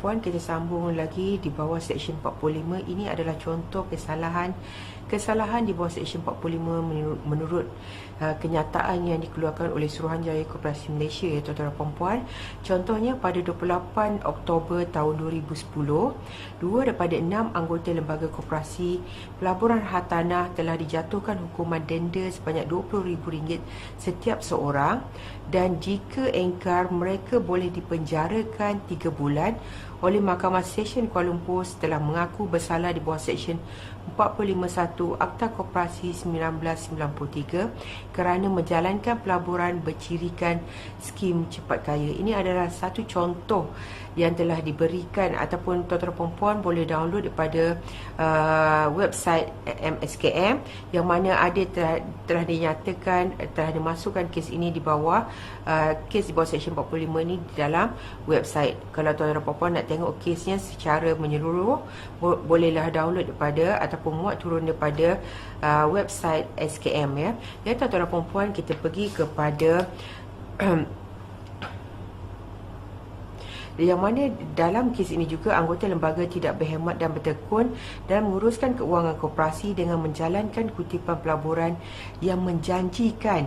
perempuan, kita sambung lagi di bawah Seksyen 45. Ini adalah contoh kesalahan di bawah Seksyen 45 menurut kenyataan yang dikeluarkan oleh Suruhanjaya Koperasi Malaysia, iaitu tuan-tuan perempuan. Contohnya pada 28 Oktober tahun 2010, 2 daripada 6 anggota lembaga koperasi pelaburan hartanah telah dijatuhkan hukuman denda sebanyak RM20,000 setiap seorang, dan jika engkar mereka boleh dipenjarakan 3 bulan oleh Mahkamah Session Kuala Lumpur setelah mengaku bersalah di bawah Seksyen 451 Akta Koperasi 1993 kerana menjalankan pelaburan bercirikan skim cepat kaya. Ini adalah satu contoh yang telah diberikan, ataupun tuan-tuan perempuan boleh download daripada website MSKM, yang mana ada telah dinyatakan, telah dimasukkan kes ini di bawah kes di bawah Seksyen 45 ini di dalam website. Kalau tuan-tuan perempuan nak tengok kesnya secara menyeluruh, bolehlah download daripada ataupun muat turun daripada website SKM ya. Ya tuan-tuan perempuan, kita pergi kepada yang mana dalam kes ini juga anggota lembaga tidak berhemat dan bertekun dan menguruskan keuangan koperasi dengan menjalankan kutipan pelaburan yang menjanjikan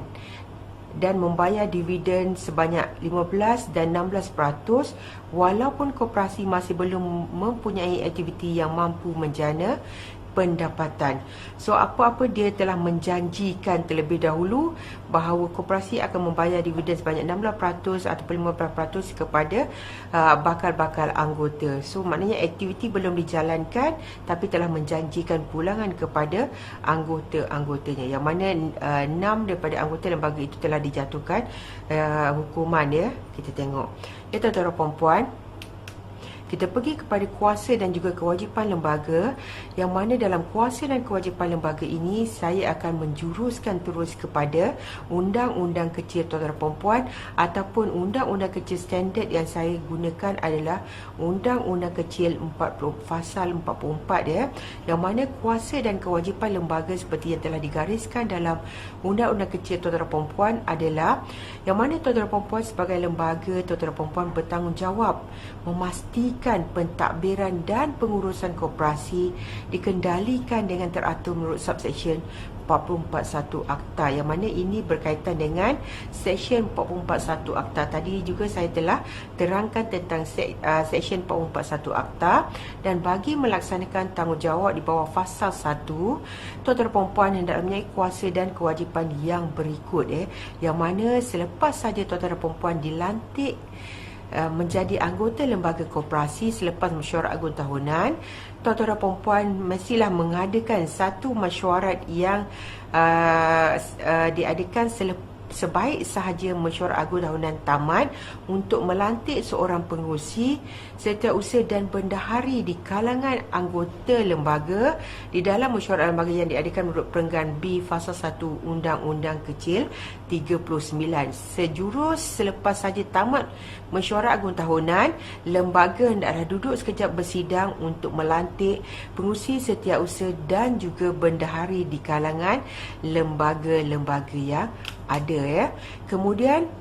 dan membayar dividen sebanyak 15 dan 16% walaupun koperasi masih belum mempunyai aktiviti yang mampu menjana pendapatan. So apa-apa dia telah menjanjikan terlebih dahulu bahawa koperasi akan membayar dividen sebanyak 16% ataupun 15% kepada bakal-bakal anggota. So maknanya aktiviti belum dijalankan tapi telah menjanjikan pulangan kepada anggota-anggotanya, yang mana 6 daripada anggota lembaga itu telah dijatuhkan hukuman ya. Kita tengok ya tuan-tuan perempuan, kita pergi kepada kuasa dan juga kewajipan lembaga, yang mana dalam kuasa dan kewajipan lembaga ini saya akan menjuruskan terus kepada undang-undang kecil tuan-tuan perempuan, ataupun undang-undang kecil standard yang saya gunakan adalah undang-undang kecil 40 pasal 44 ya, yang mana kuasa dan kewajipan lembaga seperti yang telah digariskan dalam undang-undang kecil tuan-tuan perempuan adalah, yang mana tuan-tuan perempuan sebagai lembaga, tuan-tuan perempuan bertanggungjawab memastikan pentadbiran dan pengurusan koperasi dikendalikan dengan teratur menurut subseksyen 441 Akta, yang mana ini berkaitan dengan Seksyen 441 Akta. Tadi juga saya telah terangkan tentang Seksyen 441 Akta, dan bagi melaksanakan tanggungjawab di bawah Fasal 1, tuan-tuan perempuan hendak mempunyai kuasa dan kewajipan yang berikut yang mana selepas saja tuan-tuan perempuan dilantik menjadi anggota lembaga koperasi selepas mesyuarat agung tahunan, tuan-tuan perempuan mestilah mengadakan satu mesyuarat yang diadakan sebaik sahaja mesyuarat agung tahunan tamat untuk melantik seorang pengerusi, setiausaha dan bendahari di kalangan anggota lembaga di dalam mesyuarat lembaga yang diadakan menurut perenggan B Fasal 1 Undang-Undang Kecil 39. Sejurus selepas saja tamat mesyuarat agung tahunan, lembaga hendaklah duduk sekejap bersidang untuk melantik pengerusi, setiausaha dan juga bendahari di kalangan lembaga-lembaga yang ada ya. Kemudian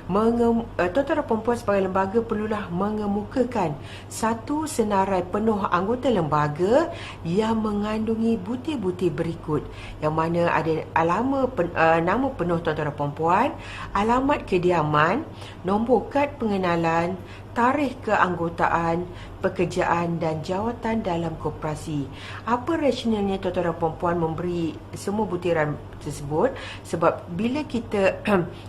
tuan-tuan perempuan sebagai lembaga perlulah mengemukakan satu senarai penuh anggota lembaga yang mengandungi butir-butir berikut, yang mana ada nama penuh tuan-tuan perempuan, alamat kediaman, nombor kad pengenalan, tarikh keanggotaan, pekerjaan dan jawatan dalam koperasi. Apa rasionalnya tuan-tuan perempuan memberi semua butiran tersebut? Sebab bila kita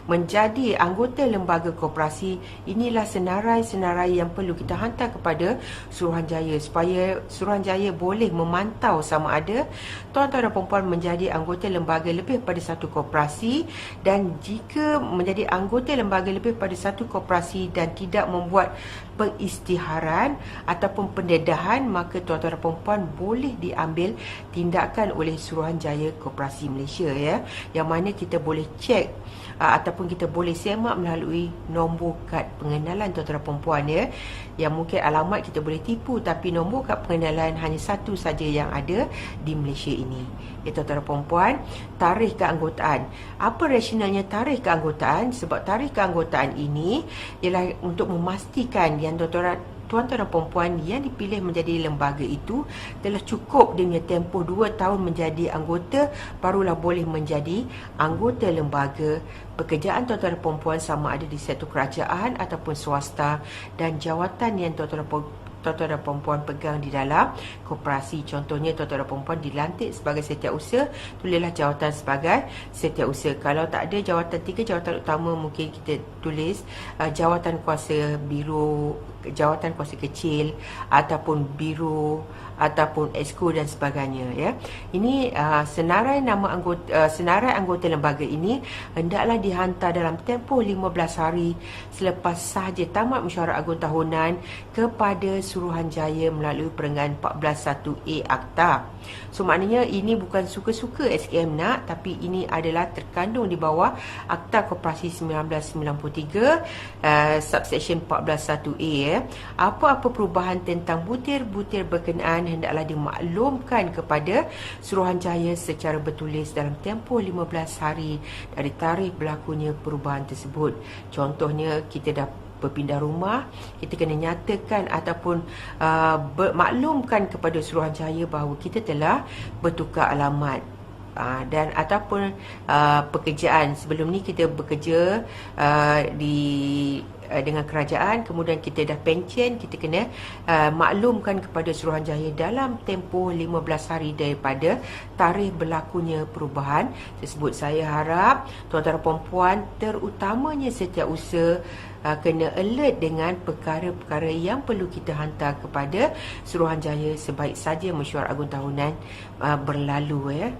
menjadi anggota lembaga koperasi, inilah senarai-senarai yang perlu kita hantar kepada Suruhanjaya supaya Suruhanjaya boleh memantau sama ada tuan-tuan perempuan menjadi anggota lembaga lebih pada satu koperasi, dan jika menjadi anggota lembaga lebih pada satu koperasi dan tidak membuat pengisytiharan ataupun pendedahan, maka tuan-tuan perempuan boleh diambil tindakan oleh Suruhanjaya Koperasi Malaysia ya, yang mana kita boleh cek ataupun kita boleh semak melalui nombor kad pengenalan tuan-tuan perempuan ya, yang mungkin alamat kita boleh tipu tapi nombor kad pengenalan hanya satu saja yang ada di Malaysia ini ya tuan-tuan perempuan. Tarikh keanggotaan. Apa rasionalnya tarikh keanggotaan? Sebab tarikh keanggotaan ini ialah untuk memastikan yang tuan-tuan tuan-tuan dan puan-puan yang dipilih menjadi lembaga itu telah cukup dengan tempoh 2 tahun menjadi anggota, barulah boleh menjadi anggota lembaga. Pekerjaan tuan-tuan dan puan-puan sama ada di sektor kerajaan ataupun swasta, dan jawatan yang tuan-tuan dan puan-puan pegang di dalam koperasi. Contohnya tuan-tuan dan puan-puan dilantik sebagai setiausaha, tulislah jawatan sebagai setiausaha. Kalau tak ada jawatan 3 jawatan utama, mungkin kita tulis jawatan kuasa biro, jawatan kuasa kecil, ataupun biro, ataupun exco dan sebagainya, ya. Ini senarai anggota lembaga ini hendaklah dihantar dalam tempoh 15 hari selepas sahaja tamat mesyuarat agung tahunan kepada Suruhanjaya melalui perenggan 14.1A Akta. So maknanya ini bukan suka-suka SKM nak, tapi ini adalah terkandung di bawah Akta Koperasi 1993 subsection 14.1A, ya. Apa-apa perubahan tentang butir-butir berkenaan hendaklah dimaklumkan kepada Suruhanjaya secara bertulis dalam tempoh 15 hari dari tarikh berlakunya perubahan tersebut. Contohnya, kita dah berpindah rumah, kita kena nyatakan ataupun maklumkan kepada Suruhanjaya bahawa kita telah bertukar alamat. Dan ataupun pekerjaan, sebelum ni kita bekerja dengan kerajaan, kemudian kita dah pencen, kita kena maklumkan kepada Suruhanjaya dalam tempoh 15 hari daripada tarikh berlakunya perubahan tersebut. Saya harap tuan-tuan dan puan-puan, terutamanya setiausaha, kena alert dengan perkara-perkara yang perlu kita hantar kepada Suruhanjaya sebaik saja mesyuarat agung tahunan berlalu, ya.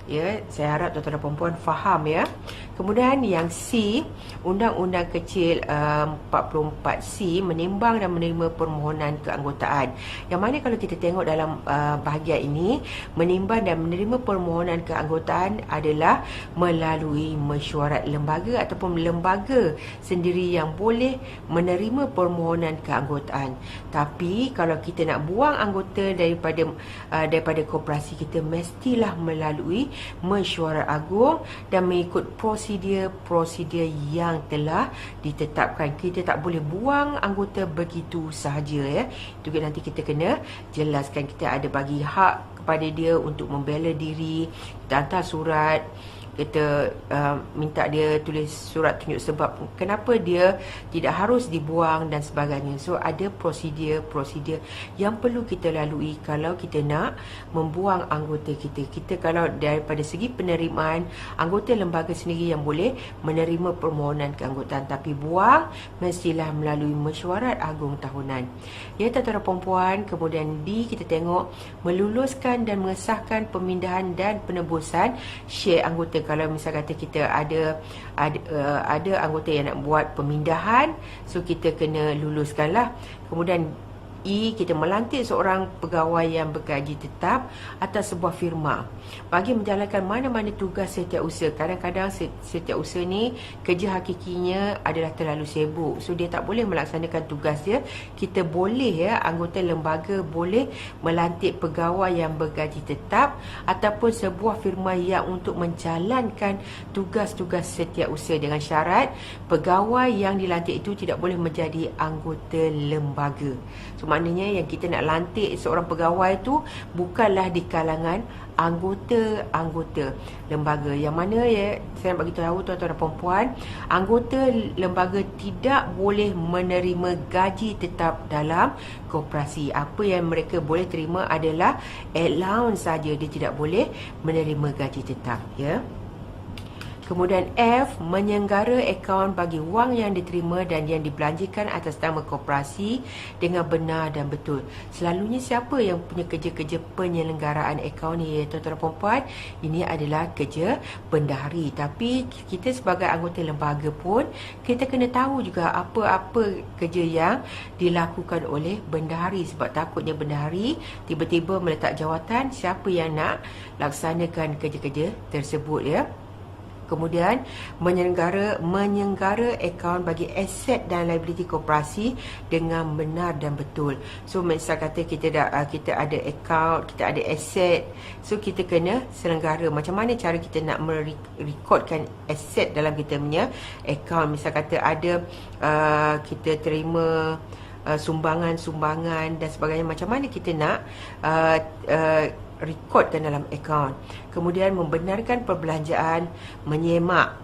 Ya, saya harap tuan-tuan dan puan-puan faham, ya. Kemudian yang C, Undang-Undang Kecil 44C menimbang dan menerima permohonan keanggotaan. Yang mana kalau kita tengok dalam bahagian ini, menimbang dan menerima permohonan keanggotaan adalah melalui mesyuarat lembaga ataupun lembaga sendiri yang boleh menerima permohonan keanggotaan. Tapi kalau kita nak buang anggota daripada koperasi, kita mestilah melalui mesyuarat agung dan mengikut prosedur yang telah ditetapkan. Kita tak boleh buang anggota begitu sahaja, ya. Itu nanti kita kena jelaskan, kita ada bagi hak kepada dia untuk membela diri, kita hantar surat, kita minta dia tulis surat tunjuk sebab kenapa dia tidak harus dibuang dan sebagainya. So ada prosedur yang perlu kita lalui kalau kita nak membuang anggota kita. Kita kalau daripada segi penerimaan, anggota lembaga sendiri yang boleh menerima permohonan keanggotaan, tapi buang mestilah melalui mesyuarat agung tahunan. Ya, tuan-tuan dan puan-puan. Kemudian D, kita tengok meluluskan dan mengesahkan pemindahan dan penebusan share anggota. Kalau misal kata kita ada anggota yang nak buat pemindahan, so kita kena luluskanlah. Kemudian E, kita melantik seorang pegawai yang bergaji tetap atas sebuah firma bagi menjalankan mana-mana tugas setiausaha. Kadang-kadang setiausaha ni kerja hakikinya adalah terlalu sibuk, so dia tak boleh melaksanakan tugas dia. Kita boleh, ya, anggota lembaga boleh melantik pegawai yang bergaji tetap ataupun sebuah firma yang untuk menjalankan tugas-tugas setiausaha, dengan syarat pegawai yang dilantik itu tidak boleh menjadi anggota lembaga. So maknanya yang kita nak lantik seorang pegawai tu bukanlah di kalangan anggota lembaga. Yang mana, ya, saya nak bagi tahu tuan-tuan dan puan-puan, anggota lembaga tidak boleh menerima gaji tetap dalam koperasi. Apa yang mereka boleh terima adalah allowance saja, dia tidak boleh menerima gaji tetap, ya. Kemudian F, menyenggara akaun bagi wang yang diterima dan yang dibelanjakan atas nama koperasi dengan benar dan betul. Selalunya siapa yang punya kerja-kerja penyelenggaraan akaun ni, tuan-tuan dan puan-puan? Ini adalah kerja bendahari. Tapi kita sebagai anggota lembaga pun, kita kena tahu juga apa-apa kerja yang dilakukan oleh bendahari. Sebab takutnya bendahari tiba-tiba meletak jawatan, siapa yang nak laksanakan kerja-kerja tersebut, ya. Kemudian menyenggara akaun bagi aset dan liability koperasi dengan benar dan betul. So misal kata kita ada akaun, kita ada aset, so kita kena selenggara. Macam mana cara kita nak merekodkan aset dalam kita punya akaun? Misal kata ada kita terima sumbangan-sumbangan dan sebagainya. Macam mana kita nak uh, uh, rekodkan dalam akaun. Kemudian membenarkan perbelanjaan menyemak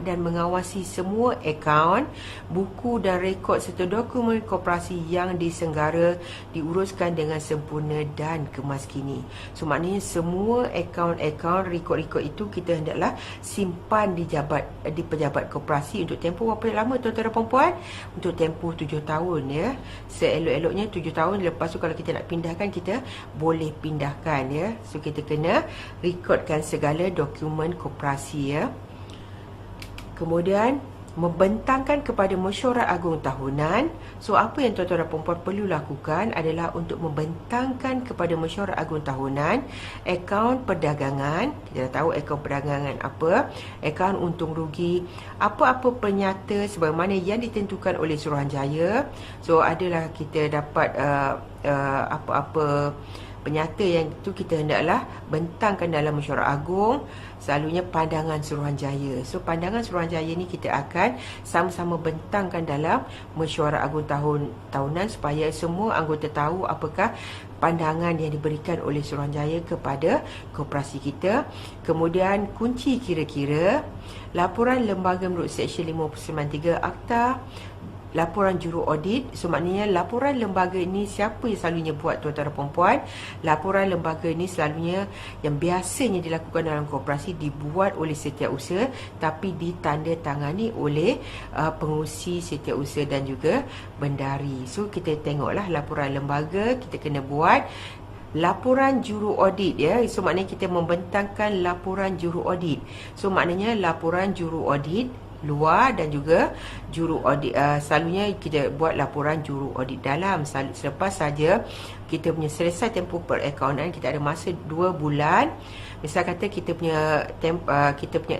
dan mengawasi semua akaun, buku dan rekod serta dokumen koperasi yang disenggara diuruskan dengan sempurna dan kemaskini. So maknanya semua akaun-akaun rekod-rekod itu kita hendaklah simpan di pejabat koperasi untuk tempoh berapa lama tuan-tuan dan puan-puan? Untuk tempoh 7 tahun ya. Seelok-eloknya 7 tahun, lepas tu kalau kita nak pindahkan, kita boleh pindahkan ya. So kita kena rekodkan segala dokumen koperasi ya. Kemudian membentangkan kepada mesyuarat agung tahunan. So apa yang tuan-tuan dan puan-puan perlu lakukan adalah untuk membentangkan kepada mesyuarat agung tahunan akaun perdagangan. Kita dah tahu akaun perdagangan apa, akaun untung rugi, apa-apa penyata sebagaimana yang ditentukan oleh Suruhanjaya. So adalah kita dapat apa-apa penyata yang itu kita hendaklah bentangkan dalam mesyuarat agung, selalunya pandangan Suruhanjaya. So pandangan Suruhanjaya ni kita akan sama-sama bentangkan dalam mesyuarat agung tahunan supaya semua anggota tahu apakah pandangan yang diberikan oleh Suruhanjaya kepada koperasi kita. Kemudian kunci kira-kira, laporan lembaga menurut Seksyen 593 Akta, laporan juru audit. So maknanya laporan lembaga ini siapa yang selalunya buat tuan-tuan dan puan-puan? Laporan lembaga ini selalunya yang biasanya dilakukan dalam koperasi dibuat oleh setiausaha tapi ditandatangani oleh pengurusi setiausaha dan juga bendahari. So kita tengoklah laporan lembaga, kita kena buat laporan juru audit ya. So maknanya kita membentangkan laporan juru audit. So maknanya laporan juru audit luar dan juga juru audit, selalunya kita buat laporan juru audit dalam. Selepas saja kita punya selesai tempoh perakaunan, kita ada masa 2 bulan. Misal kata kita punya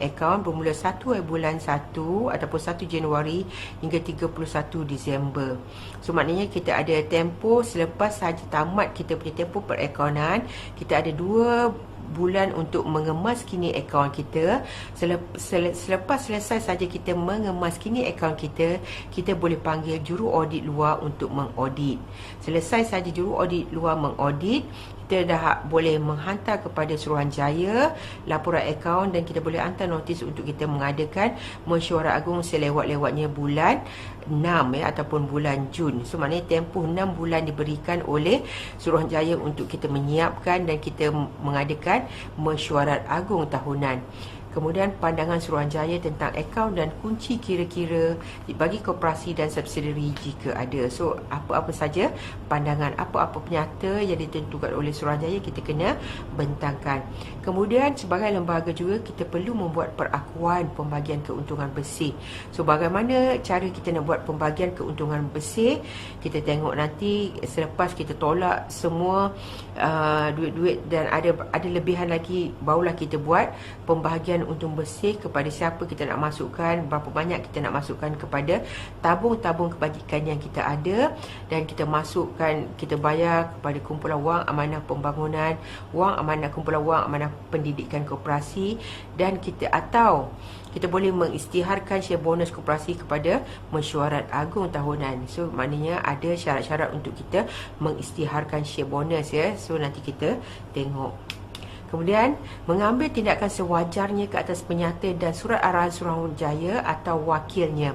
akaun bermula 1 bulan 1 ataupun 1 Januari hingga 31 Disember. So maknanya kita ada tempoh selepas saja tamat kita punya tempoh perakaunan, kita ada 2 bulan untuk mengemaskini akaun kita. Selepas selesai saja kita mengemaskini akaun kita, kita boleh panggil juru audit luar untuk mengaudit. Selesai saja juru audit luar mengaudit, kita dah boleh menghantar kepada Suruhanjaya laporan akaun dan kita boleh hantar notis untuk kita mengadakan mesyuarat agung selewat-lewatnya bulan 6 ya, ataupun bulan Jun. So maknanya tempoh 6 bulan diberikan oleh Suruhanjaya untuk kita menyiapkan dan kita mengadakan mesyuarat agung tahunan. Kemudian pandangan Suruhanjaya tentang akaun dan kunci kira-kira bagi koperasi dan subsidiari jika ada. So apa-apa saja pandangan, apa-apa penyata yang ditentukan oleh Suruhanjaya kita kena bentangkan. Kemudian sebagai lembaga juga kita perlu membuat perakuan pembagian keuntungan bersih. So bagaimana cara kita nak buat pembagian keuntungan bersih? Kita tengok nanti selepas kita tolak semua duit-duit dan ada lebihan lagi, barulah kita buat pembahagian untung bersih kepada siapa kita nak masukkan, berapa banyak kita nak masukkan kepada tabung-tabung kebajikan yang kita ada, dan kita masukkan, kita bayar kepada kumpulan wang amanah pembangunan, kumpulan wang amanah pendidikan koperasi, dan kita boleh mengisytiharkan share bonus koperasi kepada mesyuarat agung tahunan. So maknanya ada syarat-syarat untuk kita mengisytiharkan share bonus ya. So nanti kita tengok. Kemudian mengambil tindakan sewajarnya ke atas penyata dan surat arahan Suruhanjaya atau wakilnya.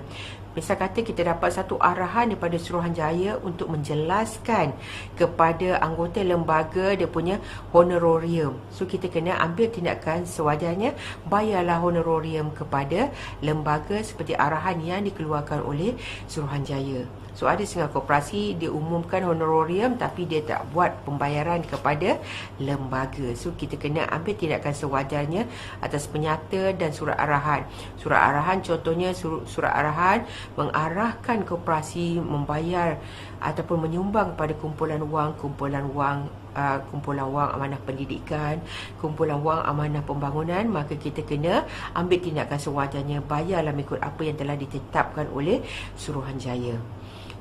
Misal kata kita dapat satu arahan daripada Suruhanjaya untuk menjelaskan kepada anggota lembaga dia punya honorarium. So kita kena ambil tindakan sewajarnya, bayarlah honorarium kepada lembaga seperti arahan yang dikeluarkan oleh Suruhanjaya. So ada setengah koperasi dia umumkan honorarium tapi dia tak buat pembayaran kepada lembaga. So kita kena ambil tindakan sewajarnya atas penyata dan surat arahan. Surat arahan contohnya surat arahan mengarahkan koperasi membayar ataupun menyumbang pada kumpulan wang amanah pendidikan, kumpulan wang amanah pembangunan, maka kita kena ambil tindakan sewajarnya, bayarlah mengikut apa yang telah ditetapkan oleh Suruhanjaya.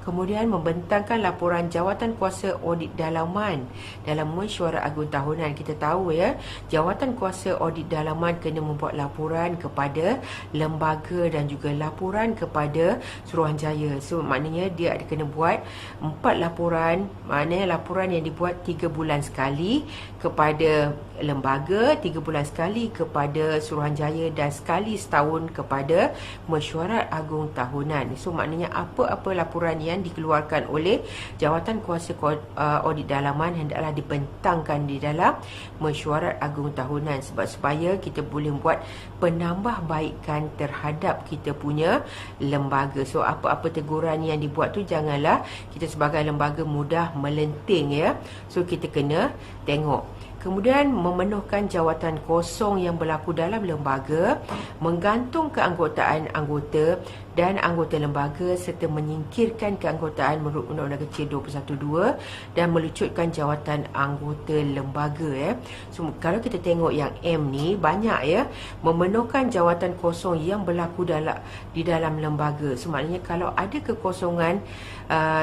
Kemudian membentangkan laporan jawatan kuasa audit dalaman dalam mesyuarat agung tahunan. Kita tahu ya, jawatan kuasa audit dalaman kena membuat laporan kepada lembaga dan juga laporan kepada Suruhanjaya. So maknanya dia ada kena buat 4 laporan, maknanya laporan yang dibuat 3 bulan sekali kepada lembaga, 3 bulan sekali kepada Suruhanjaya dan sekali setahun kepada mesyuarat agung tahunan. So maknanya apa-apa laporan yang dikeluarkan oleh jawatan kuasa audit dalaman hendaklah dibentangkan di dalam mesyuarat agung tahunan, sebab supaya kita boleh buat penambahbaikan terhadap kita punya lembaga. So apa-apa teguran yang dibuat tu janganlah kita sebagai lembaga mudah melenting ya. So kita kena tengok. Kemudian memenuhkan jawatan kosong yang berlaku dalam lembaga, menggantung keanggotaan anggota dan anggota lembaga serta menyingkirkan keanggotaan menurut Undang-Undang Kecil 212 dan melucutkan jawatan anggota lembaga ya. So kalau kita tengok yang M ni banyak ya, memenuhkan jawatan kosong yang berlaku di dalam lembaga. So maknanya kalau ada kekosongan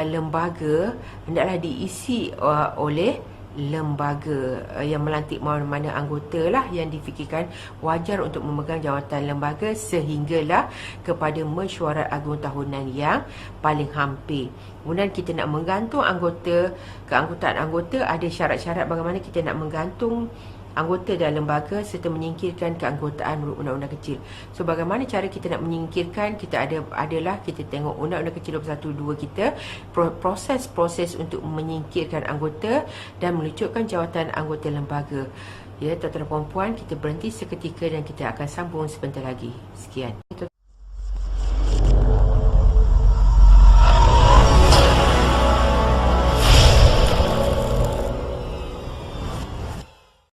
lembaga hendaklah diisi oleh lembaga yang melantik mana-mana anggota lah yang difikirkan wajar untuk memegang jawatan lembaga sehinggalah kepada mesyuarat agung tahunan yang paling hampir. Kemudian kita nak menggantung keanggotaan anggota, ada syarat-syarat bagaimana kita nak menggantung anggota dan lembaga serta menyingkirkan keanggotaan menurut Undang-Undang Kecil. So bagaimana cara kita nak menyingkirkan? Kita adalah kita tengok Undang-Undang Kecil 212 kita, proses-proses untuk menyingkirkan anggota dan melucutkan jawatan anggota lembaga. Ya, tuan-tuan dan puan-puan, kita berhenti seketika dan kita akan sambung sebentar lagi. Sekian.